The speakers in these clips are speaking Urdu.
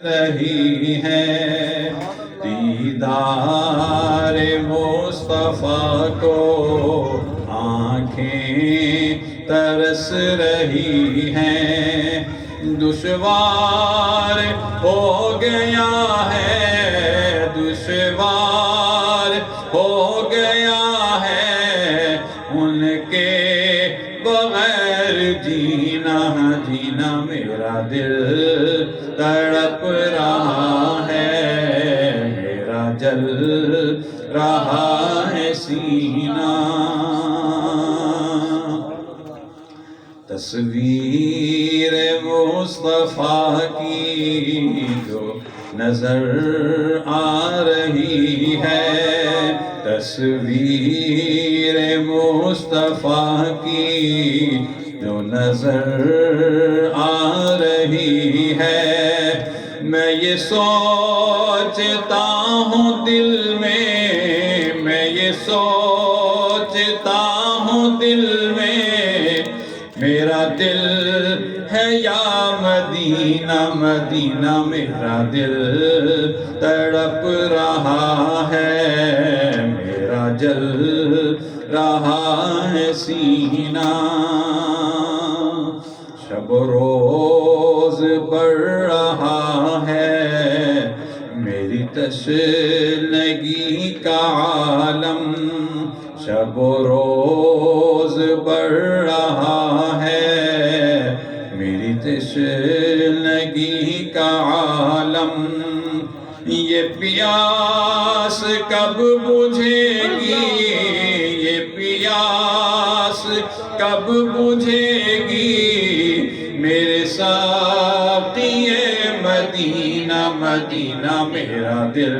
رہی ہے دیدار مصطفیٰ کو آنکھیں ترس رہی ہیں، دشوار ہو گیا ہے، دشوار ہو گیا ہے ان کے بغیر جینا، جینا میرا دل تڑپ رہا ہے، میرا جل رہا ہے سینہ، تصویر مصطفیٰ کی جو نظر آ رہی ہے، تصویر مصطفیٰ کی جو نظر آ رہی ہے، میں یہ سوچتا ہوں دل میں یہ سوچتا ہوں دل میں، میرا دل ہے یا مدینہ، مدینہ میرا دل تڑپ رہا ہے، میرا جل رہا ہے سینہ، شب و روز بڑھ رہا ہے میری تشنگی کا عالم، شب و روز بڑھ رہا ہے میری تشنگی کا عالم، یہ پیاس کب بجھے گی، یہ پیاس کب بجھے گی میرے ساقی مدینہ، مدینہ میرا دل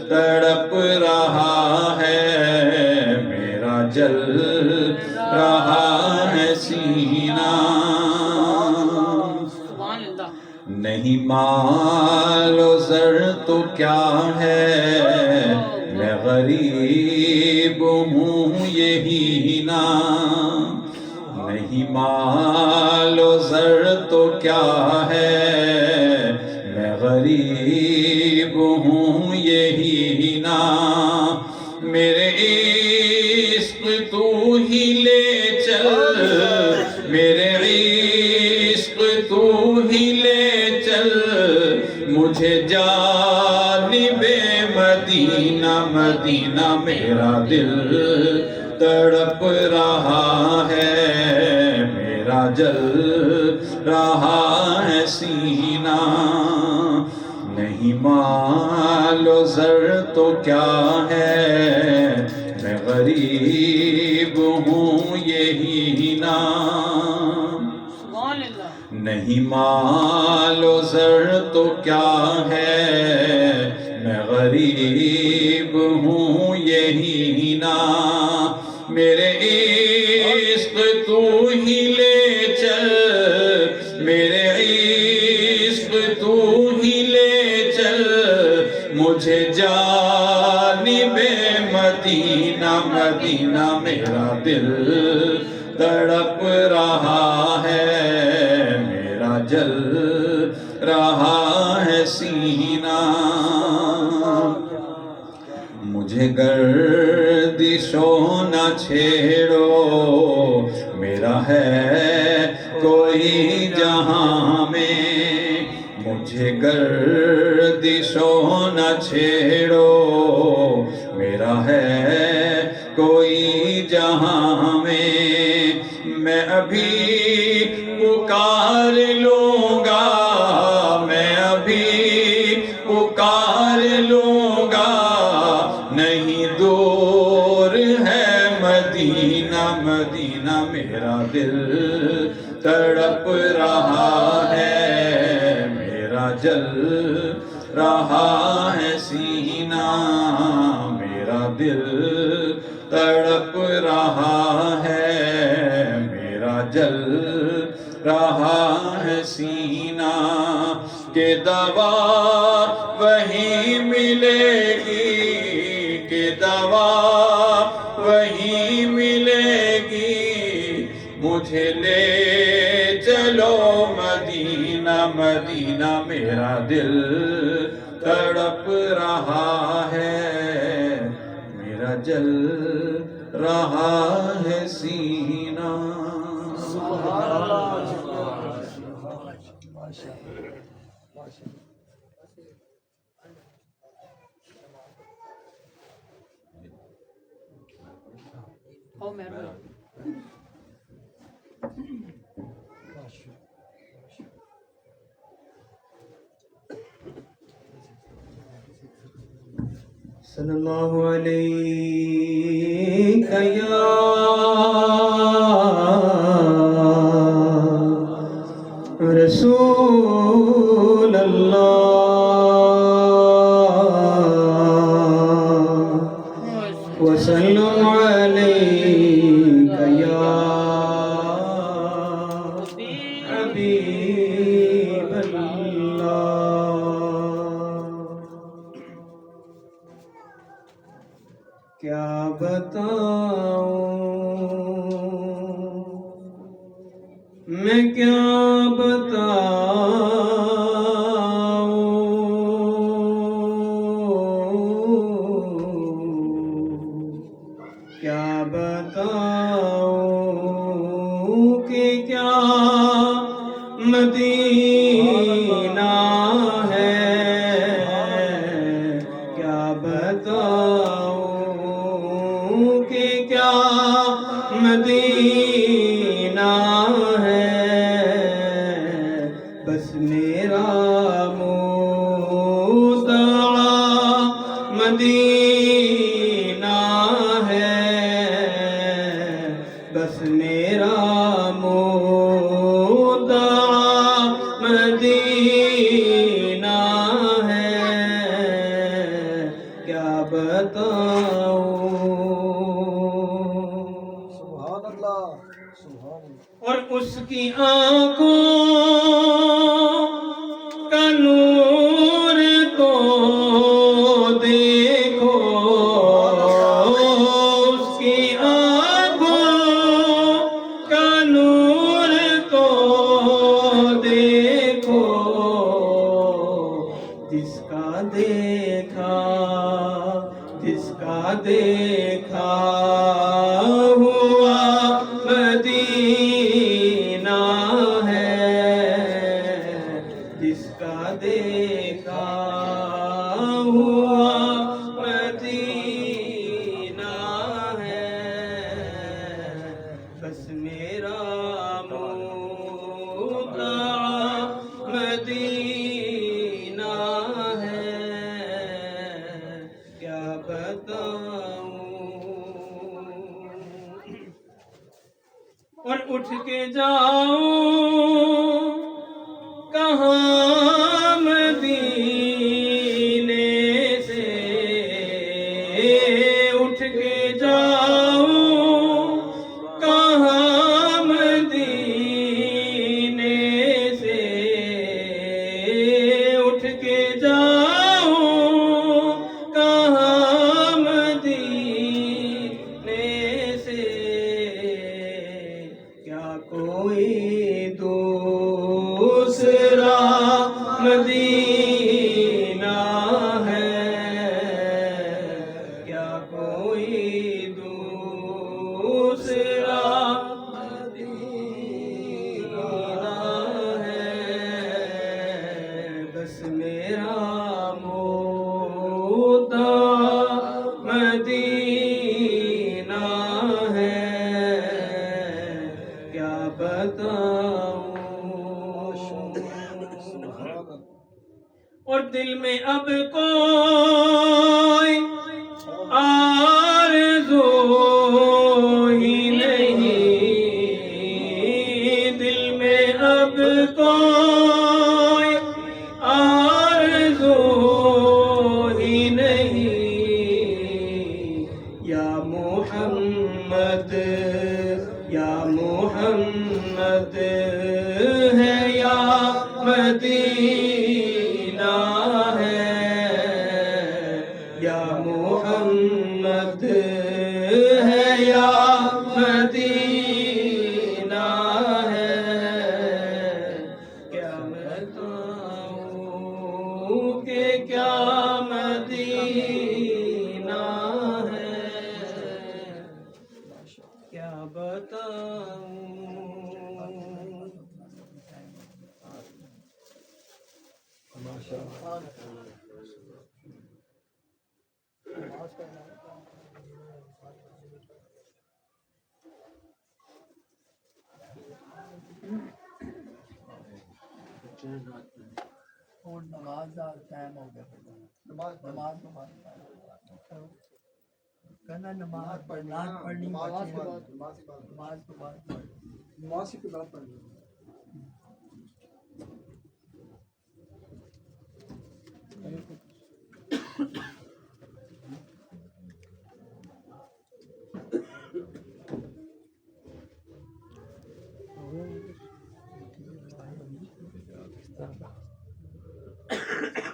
تڑپ رہا ہے، میرا جل رہا ہے سینہ، نہیں مال و زر تو کیا ہے، میں غریب ہوں یہی نا، نہیں مال و زر تو کیا ہے، میں غریب ہوں یہی نا، میرے عشق تو ہی لے چل، میرے عشق تو ہی لے چل مجھے جانب مدینہ، مدینہ میرا دل تڑپ رہا ہے، میرا جل رہا ہے سینہ، نہیں مال و زر تو کیا ہے، میں غریب ہوں یہی نا، نہیں مال و زر تو کیا ہے، میں غریب ہوں یہی نا، میرے عشق تو ہی لے چل، میرے عشق تو ہی لے چل مجھے جانب مدینہ، مدینہ میرا دل تڑپ رہا ہے، میرا جل رہا ہے سینہ، مجھے گردشوں نہ چھیڑو، میرا ہے کوئی جہاں میں، مجھے گردشوں نہ چھیڑو، میرا ہے کوئی جہاں میں ابھی پکار لوں گا، میں ابھی پکار لوں گا، نہیں دور ہے مدینہ، مدینہ میرا دل تڑپ رہا ہے، میرا جل رہا ہے سینہ، میرا دل تڑپ رہا ہے، میرا جل رہا ہے سینہ، کہ دوا وہی ملے گی، کہ دوا وہی ملے گی، مجھے لے چلو مدینہ، مدینہ سینہ میرا دل تڑپ رہا ہے، میرا جل رہا ہے سینہ۔ صلی اللہ علیہ یا رسول اللہ، وسلم علیک یا حبیب اللہ۔ کیا بتاؤں میں، کیا بتاؤں، کیا بتاؤں کہ کیا مدینہ ہے، کیا بتاؤں کہ کیا مدینہ ہے، بس میرا مدعا مدینہ ہے، بس میرا مدعا مدینہ ہے، کیا بتاؤں۔ سبحان اللہ، سبحان اللہ۔ اور اس کی آنکھوں کا نور تو دیکھو، اس کی آنکھوں کا نور تو دیکھو، جس کا دیکھا ہوا مدینہ ہے، جس کا دیکھا ہوا مدینہ ہے، بس میرا مدعا مدینہ ہے، کیا بتاؤں۔ اور اٹھ کے جاؤں کہاں مدینے سے، اٹھ کے جاؤں کہاں مدینے سے، اٹھ کے جاؤں کہاں مدینے سے، کیا کوئی دوسرا مدینہ ہے، کیا کوئی دوسرا مدینہ ہے، بس میرا مدعا مدینہ ہے، کیا بتاؤں۔ اور دل میں اب کوئی آرزو ہی نہیں، دل میں اب کوئی آرزو ہی نہیں، یا محمد یا محمد ہے یا مدینہ ہے، یا محمد کہ کیا مدینہ ہے کیا بتاؤں اور نماز کا ٹائم ہو گیا نماز کے بعد کہنا نماز پڑھنی نماز کے بعد پڑھنی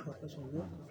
واپس ہو گیا